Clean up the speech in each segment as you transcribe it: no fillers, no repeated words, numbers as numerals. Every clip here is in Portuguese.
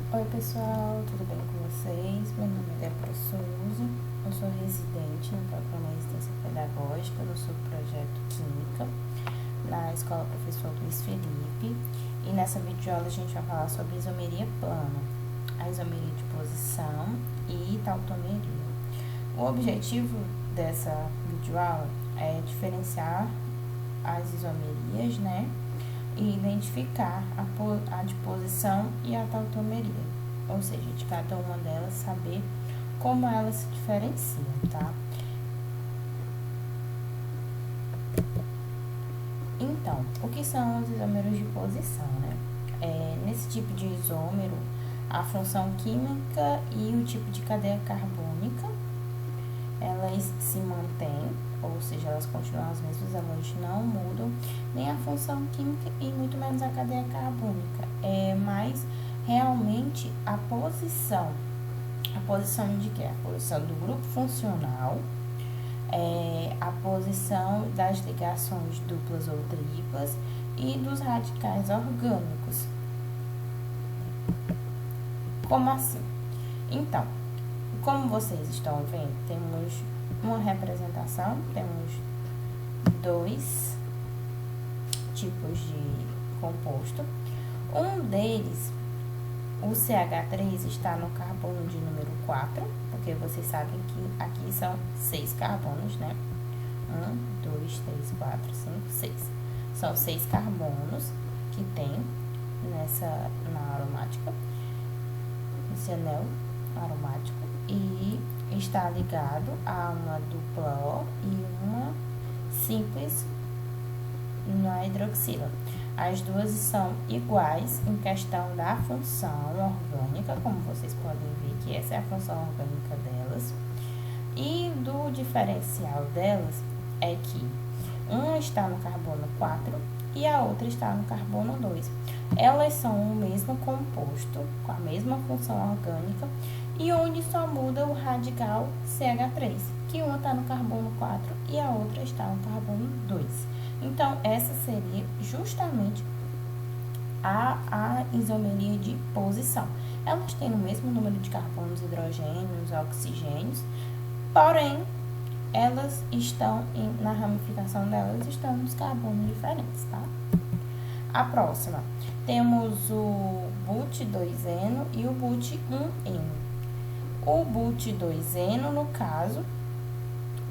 Oi pessoal, tudo bem com vocês? Meu nome é Débora Souza, eu sou residente no programa Resistência Pedagógica do subprojeto Química na Escola Professor Luiz Felipe, e nessa videoaula a gente vai falar sobre isomeria plana, a isomeria de posição e tautomeria. O objetivo dessa videoaula é diferenciar as isomerias, né? E identificar a de posição e a tautomeria, ou seja, de cada uma delas saber como elas se diferenciam, tá? Então, o que são os isômeros de posição, né? Nesse tipo de isômero, a função química e o tipo de cadeia carbônica, elas se mantêm, ou seja, elas continuam as mesmas, elas não mudam, nem a função química e muito menos a cadeia carbônica. Mas realmente a posição de quê? A posição do grupo funcional, a posição das ligações duplas ou triplas e dos radicais orgânicos. Como assim? Então, como vocês estão vendo, temos uma representação, temos dois tipos de composto. Um deles, o CH3, está no carbono de número 4, porque vocês sabem que aqui são 6 carbonos, né? 1, 2, 3, 4, 5, 6. São 6 carbonos que tem na aromática, nesse anel aromático, e está ligado a uma dupla O e uma simples na hidroxila. As duas são iguais em questão da função orgânica, como vocês podem ver que essa é a função orgânica delas. E do diferencial delas é que uma está no carbono 4 e a outra está no carbono 2. Elas são o mesmo composto, com a mesma função orgânica, e onde só muda o radical CH3, que uma está no carbono 4 e a outra está no carbono 2. Então, essa seria justamente a isomeria de posição. Elas têm o mesmo número de carbonos, hidrogênios, oxigênios, porém, elas estão, na ramificação delas, estão nos carbonos diferentes, tá? A próxima, temos o but2-eno e o but1-eno. O but2-eno, no caso,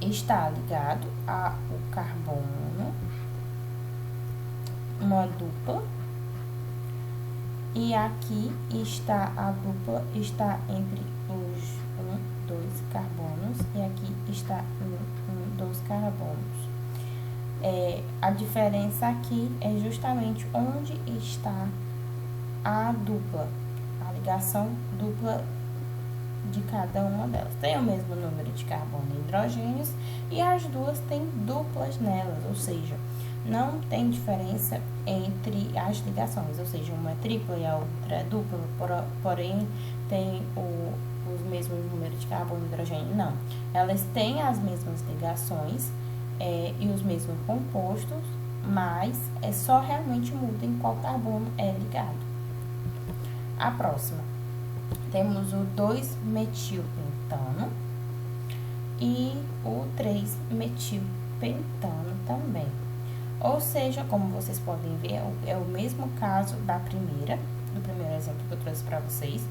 está ligado ao carbono, uma dupla, e aqui está a dupla, está entre os 2 carbonos, e aqui está 2 carbonos. A diferença aqui é justamente onde está a dupla, a ligação dupla de cada uma delas. Tem o mesmo número de carbono e hidrogênios e as duas têm duplas nelas, ou seja, não tem diferença entre as ligações, ou seja, uma é tripla e a outra é dupla, porém tem os mesmos números de carbono e hidrogênio. Não, elas têm as mesmas ligações e os mesmos compostos, mas só realmente muda em qual carbono é ligado. A próxima, temos o 2-metilpentano e o 3-metilpentano também. Ou seja, como vocês podem ver, é o mesmo caso do primeiro exemplo que eu trouxe para vocês,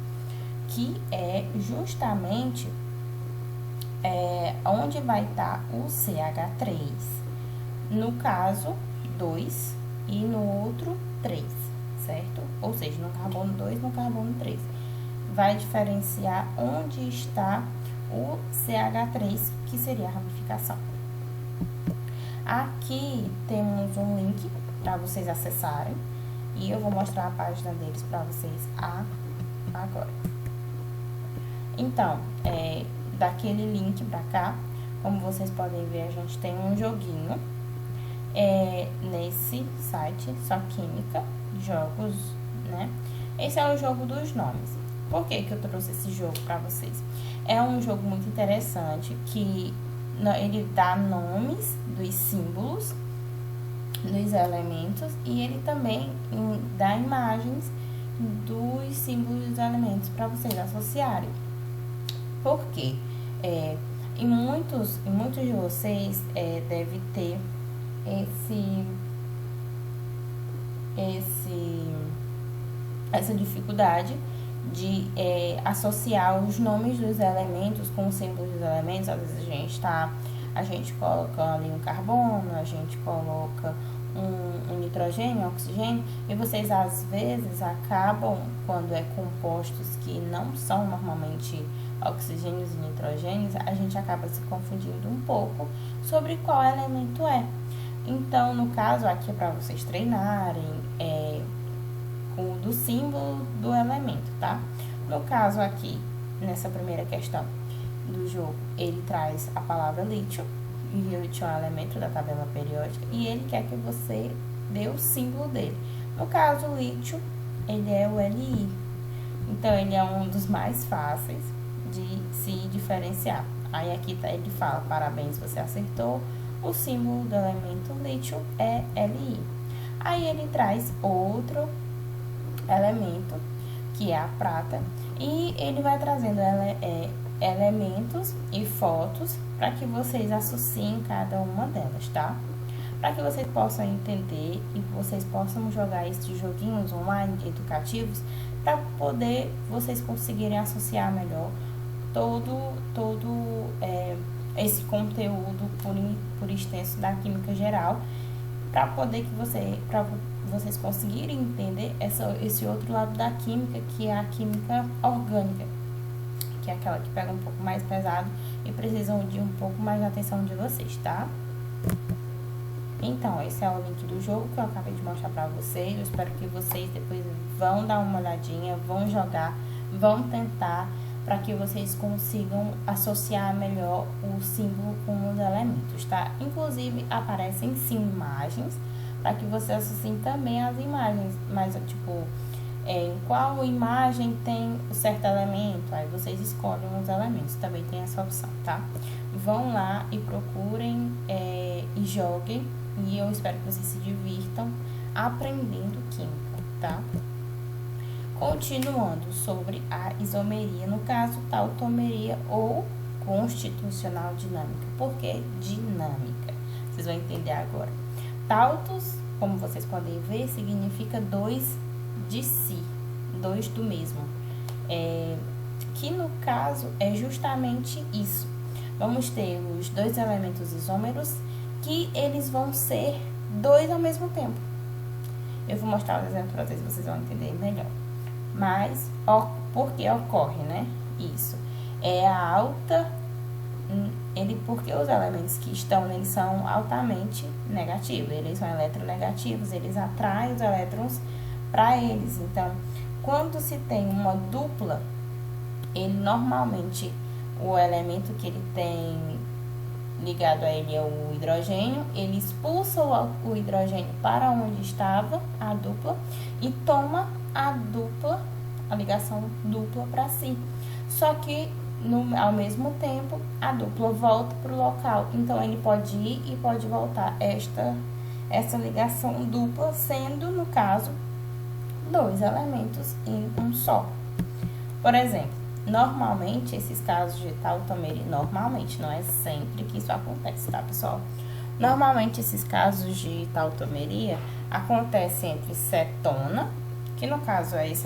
que é justamente onde vai estar o CH3. No caso, 2 e no outro, 3, certo? Ou seja, no carbono 2 e no carbono 3. Vai diferenciar onde está o CH3, que seria a ramificação. Aqui temos um link para vocês acessarem e eu vou mostrar a página deles para vocês agora. Então, daquele link para cá, como vocês podem ver, a gente tem um joguinho nesse site, Só Química, jogos, né? Esse é o jogo dos nomes. Por que eu trouxe esse jogo para vocês? É um jogo muito interessante que ele dá nomes dos símbolos, dos elementos, e ele também dá imagens dos os símbolos dos elementos para vocês associarem. Por quê? Em muitos de vocês deve ter essa dificuldade de associar os nomes dos elementos com os símbolos dos elementos. Às vezes a gente coloca ali um carbono, a gente coloca um nitrogênio, um oxigênio, e vocês às vezes acabam, quando compostos que não são normalmente oxigênios e nitrogênios, a gente acaba se confundindo um pouco sobre qual elemento é. Então, no caso aqui, para vocês treinarem, o do símbolo do elemento, tá? No caso aqui, nessa primeira questão do jogo, ele traz a palavra lítio, e o lítio é um elemento da tabela periódica, e ele quer que você dê o símbolo dele. No caso, o lítio, ele é o Li. Então, ele é um dos mais fáceis de se diferenciar. Aí aqui ele fala, parabéns, você acertou. O símbolo do elemento lítio é Li. Aí ele traz outro elemento, que é a prata, e ele vai trazendo elementos e fotos para que vocês associem cada uma delas, tá? Para que vocês possam entender e que vocês possam jogar esses joguinhos online educativos, para poder vocês conseguirem associar melhor todo esse conteúdo por extenso da química geral, para poder para vocês conseguirem entender esse outro lado da química, que é a química orgânica, que é aquela que pega um pouco mais pesado e precisam de um pouco mais de atenção de vocês, tá? Então, esse é o link do jogo que eu acabei de mostrar pra vocês. Eu espero que vocês depois vão dar uma olhadinha, vão jogar, vão tentar, para que vocês consigam associar melhor o símbolo com os elementos, tá? Inclusive, aparecem sim imagens, para que você associe também as imagens, mas tipo, em qual imagem tem o certo elemento, aí vocês escolhem os elementos, também tem essa opção, tá? Vão lá e procurem e joguem, e eu espero que vocês se divirtam aprendendo química, tá? Continuando sobre a isomeria, no caso, tautomeria ou constitucional dinâmica. Por que dinâmica? Vocês vão entender agora. Tautos, como vocês podem ver, significa dois de si, dois do mesmo, que no caso é justamente isso. Vamos ter os dois elementos isômeros, que eles vão ser dois ao mesmo tempo. Eu vou mostrar o exemplo para vocês vão entender melhor. Mas, por que ocorre, né? Isso. É a alta... porque os elementos que estão neles são altamente negativos. Eles são eletronegativos, eles atraem os elétrons para eles. Então, quando se tem uma dupla, ele normalmente, o elemento que ele tem ligado a ele é o hidrogênio, ele expulsa o hidrogênio para onde estava a dupla e toma a ligação dupla para si. Só que, ao mesmo tempo, a dupla volta para o local. Então, ele pode ir e pode voltar essa ligação dupla, sendo, no caso, dois elementos em um só. Por exemplo, normalmente, esses casos de tautomeria, normalmente, não é sempre que isso acontece, tá, pessoal? Normalmente, esses casos de tautomeria acontecem entre cetona, que no caso é esse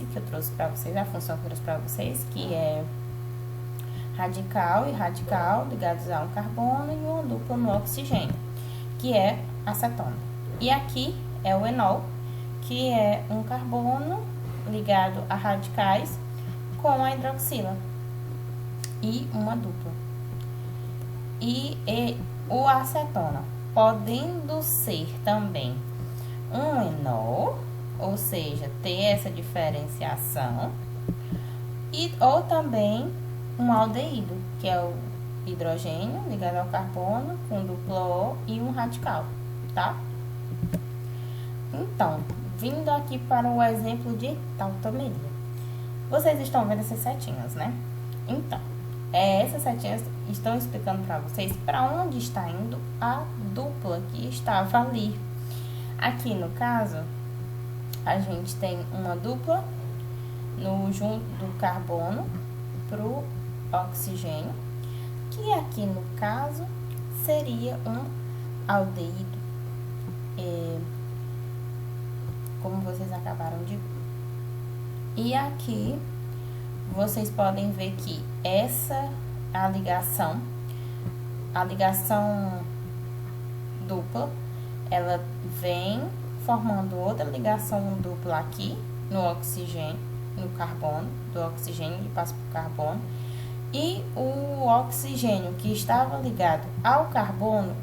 que eu trouxe para vocês, a função que eu trouxe para vocês, que é radical e radical ligados a um carbono e uma dupla no oxigênio, que é a cetona. E aqui é o enol, que é um carbono ligado a radicais com a hidroxila e uma dupla. E o acetona, podendo ser também um enol, ou seja, ter essa diferenciação, ou também um aldeído, que é o hidrogênio ligado ao carbono com duplo O e um radical, tá? Então, vindo aqui para o exemplo de tautomeria. Vocês estão vendo essas setinhas, né? Então, essas setinhas estão explicando para vocês para onde está indo a dupla que estava ali. Aqui, no caso, a gente tem uma dupla no junto do carbono pro oxigênio, que aqui no caso seria um aldeído, como vocês acabaram de ver. E aqui vocês podem ver que a ligação dupla, ela vem formando outra ligação dupla aqui no oxigênio, no carbono, do oxigênio que passa para o carbono, e o oxigênio que estava ligado ao carbono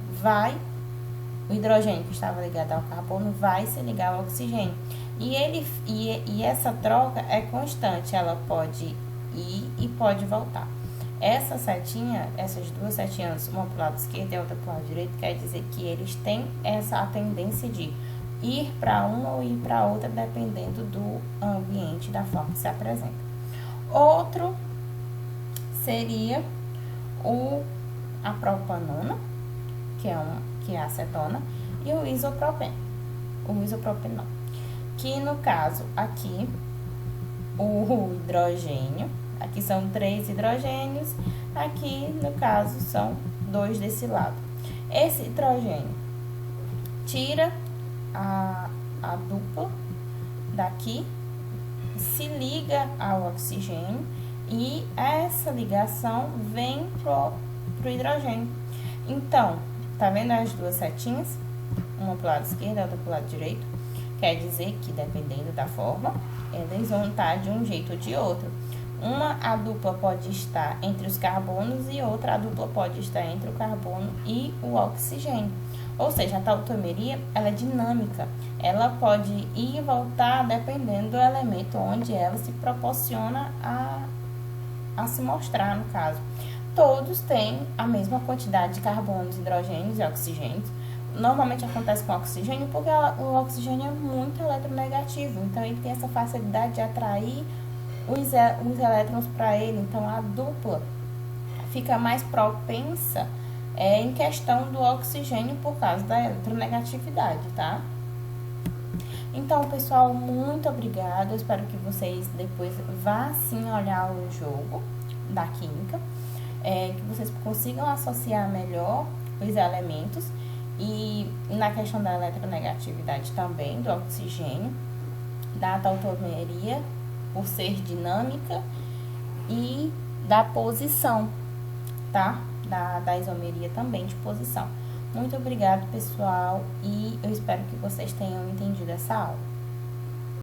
o hidrogênio que estava ligado ao carbono vai se ligar ao oxigênio. E essa troca é constante, ela pode ir e pode voltar. Essas duas setinhas, uma para o lado esquerdo e outra para o lado direito, quer dizer que eles têm essa tendência de ir para uma ou ir para outra, dependendo do ambiente, da forma que se apresenta. Outro seria a propanona, que é a acetona, e o isopropenol, que no caso aqui, o hidrogênio, aqui são 3 hidrogênios, aqui no caso são 2 desse lado. Esse hidrogênio tira a dupla daqui, se liga ao oxigênio, e essa ligação vem pro hidrogênio. Então, tá vendo as duas setinhas? Uma pro lado esquerdo, outra pro lado direito. Quer dizer que, dependendo da forma, eles vão estar de um jeito ou de outro. A dupla pode estar entre os carbonos e outra, a dupla pode estar entre o carbono e o oxigênio. Ou seja, a tautomeria, ela é dinâmica. Ela pode ir e voltar dependendo do elemento onde ela se proporciona a se mostrar, no caso. Todos têm a mesma quantidade de carbonos, hidrogênios e oxigênios. Normalmente acontece com o oxigênio porque o oxigênio é muito eletronegativo, então ele tem essa facilidade de atrair os elétrons para ele. Então a dupla fica mais propensa em questão do oxigênio por causa da eletronegatividade, tá? Então, pessoal, muito obrigada. Eu espero que vocês depois vá sim olhar o jogo da química, que vocês consigam associar melhor os elementos, e na questão da eletronegatividade também, do oxigênio, da tautomeria, por ser dinâmica, e da posição, tá? Da isomeria também de posição. Muito obrigado, pessoal, e eu espero que vocês tenham entendido essa aula.